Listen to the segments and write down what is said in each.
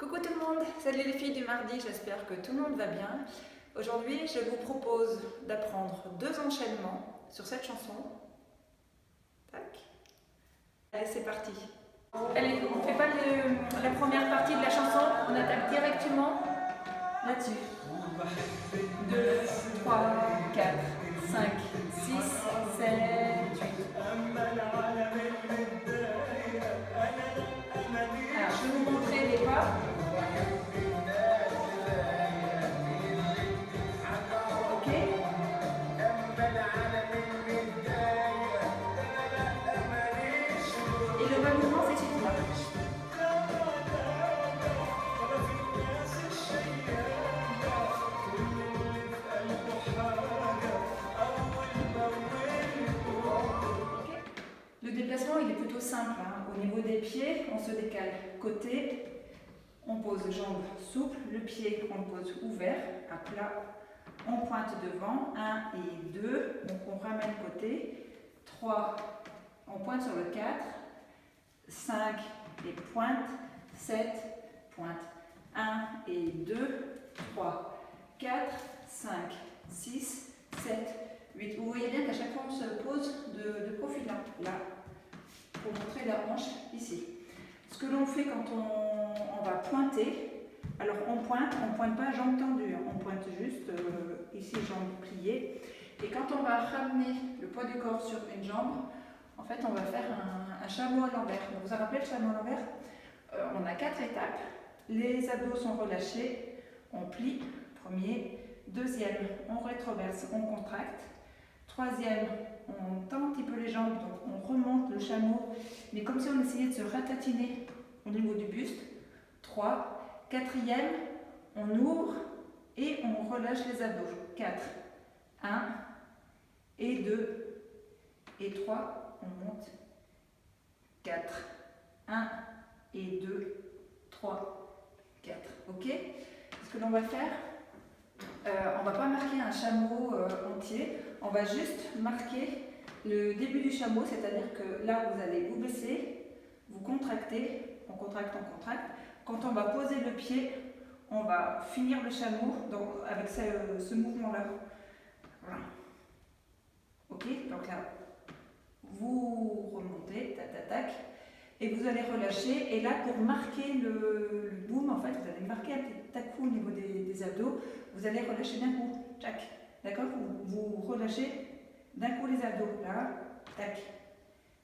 Coucou tout le monde, salut les filles du mardi, j'espère que tout le monde va bien. Aujourd'hui, je vous propose d'apprendre 2 enchaînements sur cette chanson. Tac. Allez, c'est parti. Allez, on ne fait pas la première partie de la chanson, on attaque directement là-dessus. 2, 3, 4, 5, 6, 7, 8. Alors, je vais vous montrer les pas. Ok. Et le bas mouvement, c'est celui-là. Le déplacement, il est plutôt simple. Au niveau des pieds, on se décale côté, on pose jambes souples, le pied, on le pose ouvert, à plat, on pointe devant, 1 et 2, donc on ramène côté, 3, on pointe sur le 4, 5 et pointe, 7, pointe, 1 et 2, 3, 4, 5, 6, 7, 8. Vous voyez bien qu'à chaque fois on se pose de profil là, pour montrer la hanche ici. Ce que l'on fait quand on va pointer, alors on pointe pas jambes tendues, on pointe juste ici jambes pliées. Et quand on va ramener le poids du corps sur une jambe, en fait on va faire un chameau à l'envers. Vous vous rappelez le chameau à l'envers? On a 4 étapes. Les abdos sont relâchés, on plie, premier. Deuxième, on rétroverse, on contracte. Troisième, on tend un petit peu les jambes, donc on remonte le chameau, mais comme si on essayait de se ratatiner au niveau du buste. 3. Quatrième, on ouvre et on relâche les abdos. 4. 1 et 2 et 3, on monte. 4. 1 et 2, 3, 4. Ok? Ce que l'on va faire, on ne va pas marquer un chameau entier, on va juste marquer le début du chameau, c'est-à-dire que là vous allez vous baisser, vous contractez, on contracte, on contracte. Quand on va poser le pied, on va finir le chameau avec ce mouvement-là. Voilà. Ok? Donc là, vous remontez, tac, tac, tac, et vous allez relâcher. Et là, pour marquer le boom, en fait, vous allez marquer un petit à-coup au niveau des abdos. Vous allez relâcher d'un coup, tac, d'accord? Vous relâchez d'un coup les abdos, là, tac,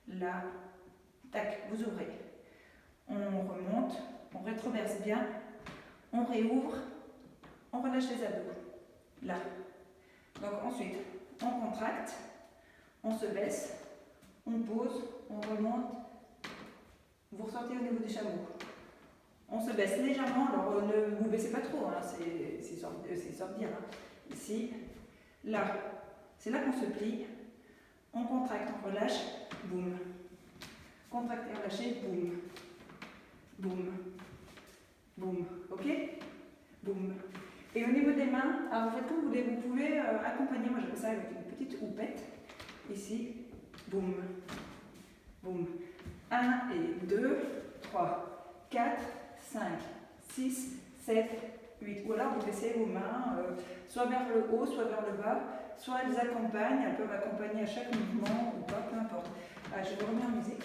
là, tac, vous ouvrez. On remonte, on rétroverse bien, on réouvre, on relâche les abdos, là. Donc ensuite, on contracte, on se baisse, on pose, on remonte, vous ressortez au niveau du chameau. On se baisse légèrement, alors ne vous baissez pas trop, hein, c'est sortir. Hein. Ici, là, c'est là qu'on se plie. On contracte, on relâche, boum. Contracte et relâcher, boum. Boum. Boum. Ok? Boum. Et au niveau des mains, alors vous faites comme vous voulez, vous pouvez accompagner, moi j'appelle ça avec une petite houppette. Ici, boum. Boum. 1 et 2, 3, 4, 5, 6, 7, 8. Ou alors vous baissez vos mains, soit vers le haut, soit vers le bas, soit elles accompagnent, elles peuvent accompagner à chaque mouvement ou pas, peu importe. Ah, je vais vous remettre en musique.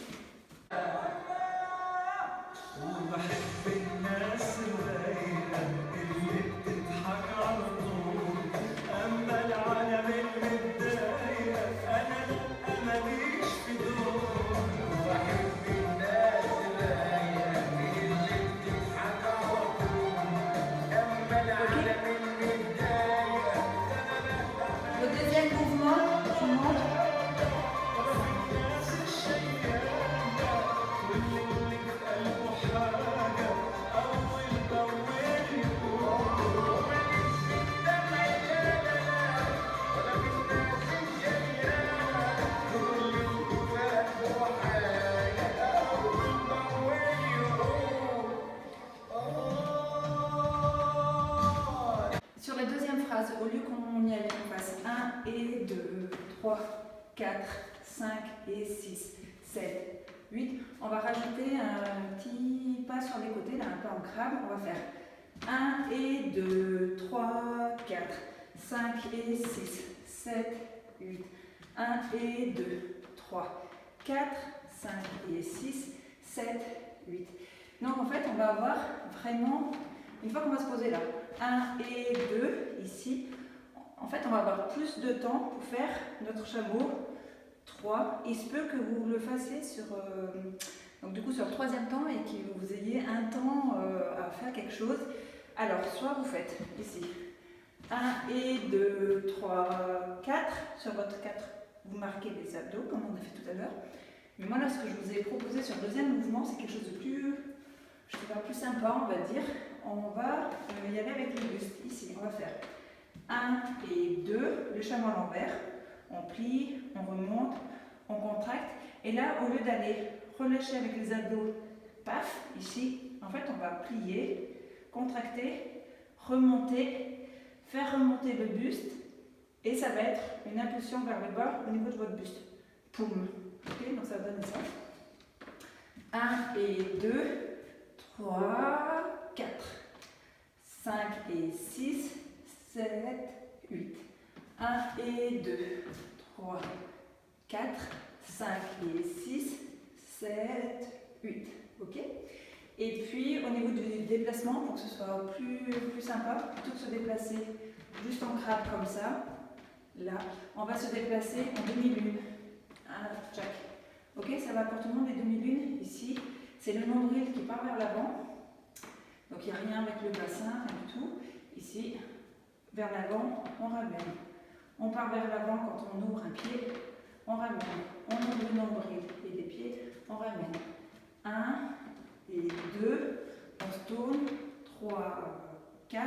Sur la deuxième phrase, au lieu qu'on y aille, on fasse 1 et 2, 3, 4, 5 et 6, 7, 8. On va rajouter un petit pas sur les côtés, là, un pas en crabe. On va faire 1 et 2, 3, 4, 5 et 6, 7, 8. 1 et 2, 3, 4, 5 et 6, 7, 8. Donc en fait, on va avoir vraiment, une fois qu'on va se poser là, 1 et 2 ici, en fait, on va avoir plus de temps pour faire notre chameau. 3. Il se peut que vous le fassiez sur, donc du coup sur le troisième temps et que vous ayez un temps à faire quelque chose. Alors, soit vous faites ici 1 et 2, 3, 4. Sur votre 4, vous marquez les abdos comme on a fait tout à l'heure. Mais moi là, ce que je vous ai proposé sur le deuxième mouvement, c'est quelque chose de plus, je sais pas, plus sympa, on va dire. On va y aller avec le buste. Ici, on va faire 1 et 2, le chameau à l'envers. On plie, on remonte, on contracte. Et là, au lieu d'aller relâcher avec les abdos, paf, ici, en fait, on va plier, contracter, remonter, faire remonter le buste. Et ça va être une impulsion vers le bas au niveau de votre buste. Poum. Ok, donc ça va donner ça. 1 et 2, 3, 4, 5 et 6, 7, 8. 1 et 2, 3, 4, 5 et 6, 7, 8. Ok? Et puis au niveau du déplacement, pour que ce soit plus sympa, plutôt que de se déplacer juste en crabe comme ça, là, on va se déplacer en demi-lune. Jack. Ok, ça va pour tout le monde les demi-lunes. Ici, c'est le nombril qui part vers l'avant. Donc il n'y a rien avec le bassin, rien du tout. Ici, vers l'avant, on ramène. On part vers l'avant quand on ouvre un pied, on ramène. On ouvre le nombril et les pieds, on ramène. 1 et 2, on se tourne. 3, 4,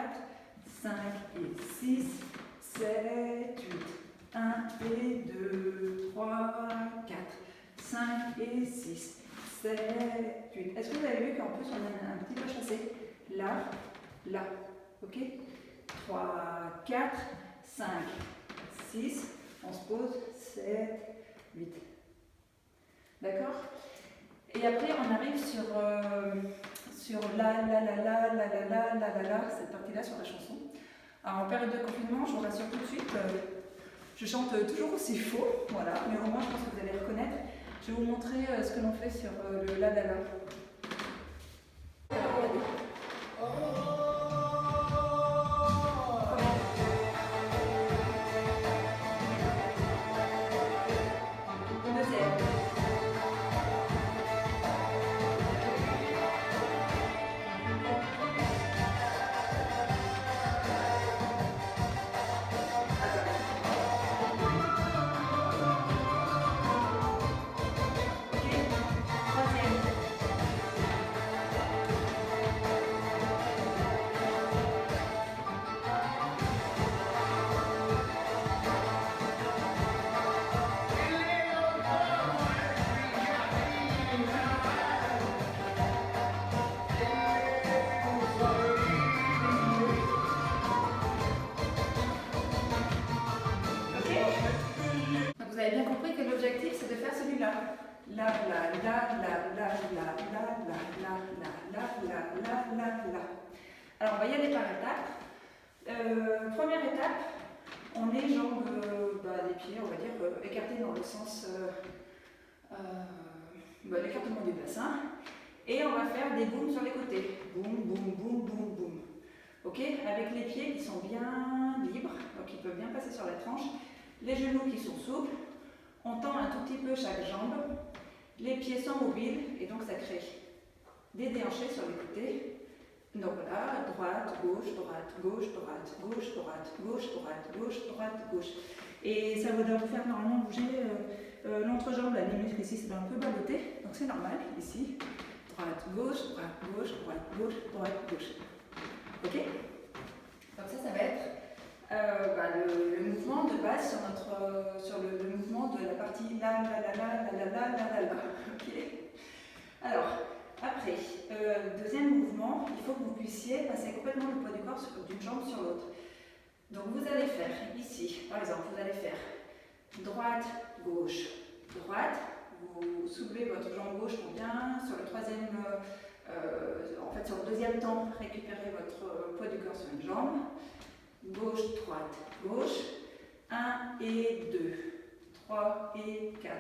5 et 6, 7, 8. 1 et 2, 3, 4, 5 et 6, 7, 8. Est-ce que vous avez vu qu'en plus on a un petit peu chassé? Là, là. Ok? 3, 4, 5, 6. On se pose. 7, 8. D'accord? Et après on arrive sur la, cette partie-là sur la chanson. Alors en période de confinement, je vous rassure tout de suite, je chante toujours aussi faux, voilà, mais au moins je pense que vous allez reconnaître. Je vais vous montrer ce que l'on fait sur le la. Alors, regardez. Deuxième. Vous avez bien compris que l'objectif c'est de faire celui-là. La. Alors on va y aller par étapes. Première étape, on est jambes, les pieds, on va dire, écartés dans le sens l'écartement du bassin. Et on va faire des booms sur les côtés. Boum, boum, boum, boum, boum. Ok? Avec les pieds qui sont bien libres, donc ils peuvent bien passer sur la tranche. Les genoux qui sont souples, on tend un tout petit peu chaque jambe, les pieds sont mobiles et donc ça crée des déhanchés sur les côtés. Donc voilà, droite, gauche, droite, gauche, droite, gauche, droite, gauche, droite, gauche, droite, gauche. Et ça va vous faire normalement bouger l'entrejambe, les muscles ici c'est un peu ballotté, donc c'est normal ici. Droite, gauche, droite, gauche, droite, gauche, droite, gauche. Ok? Donc ça va être le mouvement de base sur le mouvement de la partie la. Ok. Alors, après, deuxième mouvement, il faut que vous puissiez passer complètement le poids du corps d'une jambe sur l'autre. Donc vous allez faire ici, par exemple, vous allez faire droite, gauche, vous soulevez votre jambe gauche pour bien, sur le troisième, en fait sur le deuxième temps, récupérer votre poids du corps sur une jambe. Gauche, droite, gauche. 1 et 2, 3 et 4,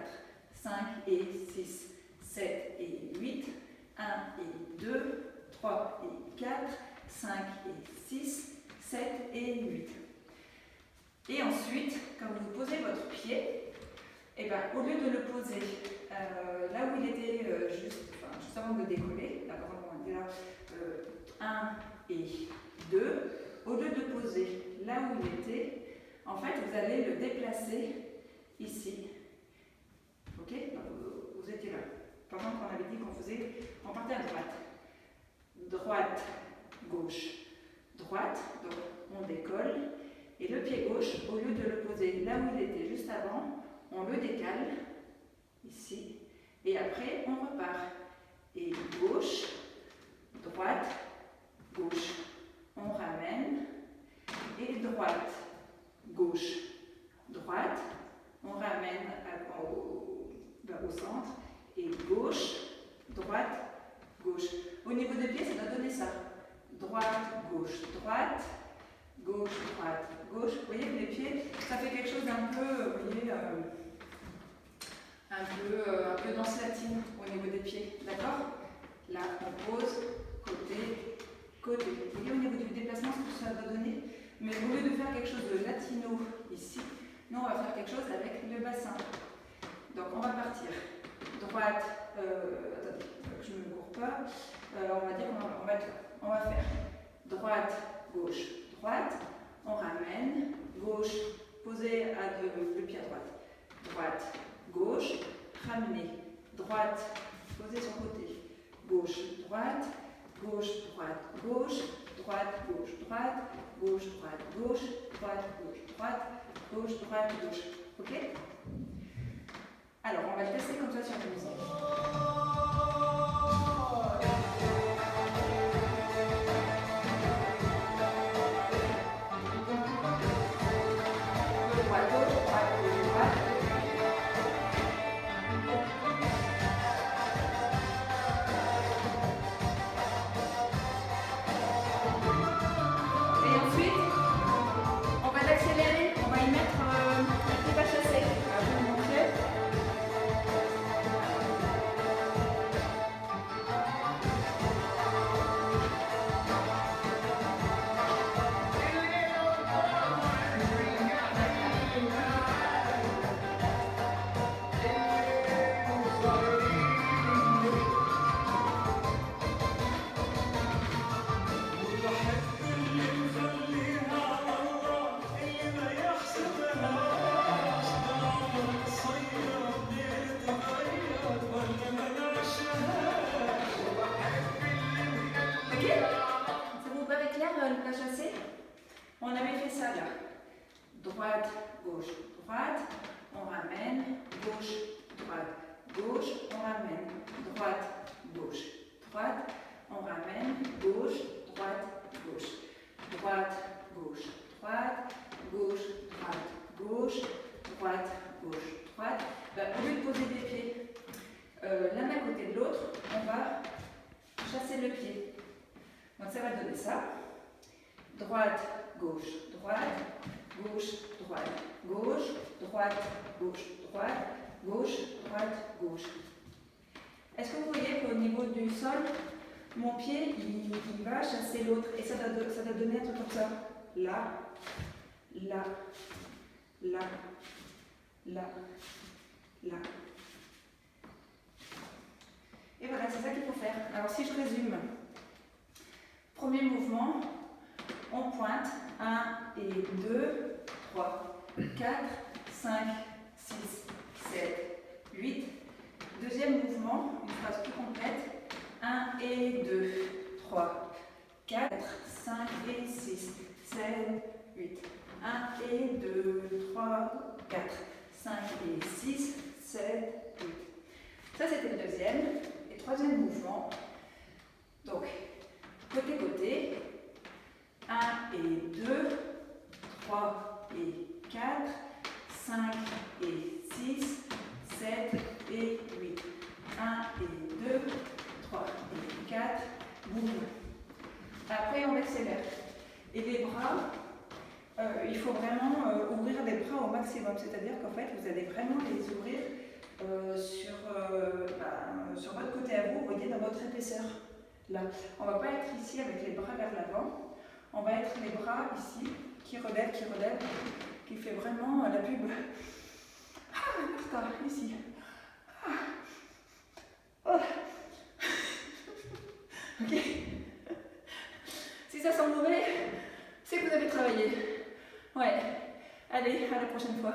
5 et 6, 7 et 8, 1 et 2, 3 et 4, 5 et 6, 7 et 8. Et ensuite, quand vous posez votre pied, et ben, au lieu de le poser là où il était juste avant de décoller, là, on était là, 1 et 2, au lieu de poser là où il était, en fait, vous allez le déplacer ici. Ok? Donc, vous étiez là. Par exemple, on avait dit qu'on partait à droite. Droite, gauche, droite. Donc, on décolle. Et le pied gauche, au lieu de le poser là où il était juste avant, on le décale ici. Et après, on repart. Et gauche, droite, gauche. On ramène. Et droite, gauche, droite. On ramène au centre. Et gauche, droite, gauche. Au niveau des pieds, ça doit donner ça. Droite, gauche, droite. Gauche, droite, gauche. Vous voyez que les pieds, ça fait quelque chose d'un peu, vous voyez, un peu danse latine au niveau des pieds. D'accord? Là, on pose, côté, côté. Vous voyez au niveau du déplacement ce que ça va donner? Mais au lieu de faire quelque chose de latino ici, nous on va faire quelque chose avec le bassin. Donc on va partir. Droite, attendez, que je ne me cours pas. On va dire qu'on va être là. On va faire droite, gauche, droite. On ramène, gauche, posez le pied à droite. Droite, gauche, ramenez. Droite, posez sur côté. Gauche, droite, gauche, droite, gauche, droite, gauche, droite, gauche, droite, gauche, droite, gauche, droite, gauche, droite, gauche. Ok? Alors, on va le tester comme ça sur la musique. On avait fait ça là. Droite, gauche, droite. On ramène. Gauche, droite, gauche. On ramène. Droite, gauche, droite. On ramène. Gauche, droite, gauche. Droite, gauche, droite. Gauche, droite, gauche. Droite, gauche, droite. Au lieu de poser des pieds l'un à côté de l'autre, on va chasser le pied. Donc ça va donner ça. Droite, gauche, droite, gauche, droite, gauche, droite, gauche, droite, gauche, droite, gauche. Est-ce que vous voyez qu'au niveau du sol, mon pied, il va chasser l'autre et ça doit donner un truc comme ça. Là, là, là, là, là. Et voilà, c'est ça qu'il faut faire. Alors si je résume, premier mouvement, on pointe 1 et 2, 3, 4, 5, 6, 7, 8. Deuxième mouvement, une phrase plus complète. 1 et 2, 3, 4, 5 et 6, 7, 8. 1 et 2, 3, 4, 5 et 6, 7, 8. Ça c'était le deuxième. Et troisième mouvement. Donc, côté-côté. 1 et 2, 3 et 4, 5 et 6, 7 et 8. et on accélère. Et les bras, il faut vraiment ouvrir les bras au maximum, c'est-à-dire qu'en fait, vous allez vraiment les ouvrir sur votre côté à vous, vous voyez, dans votre épaisseur. Là, on ne va pas être ici avec les bras vers l'avant, on va être les bras ici, qui relèvent, qui fait vraiment la pub. Ah, Martha, ici. Ah. Oh. Ok. Si ça sent mauvais, c'est que vous avez travaillé. Ouais. Allez, à la prochaine fois.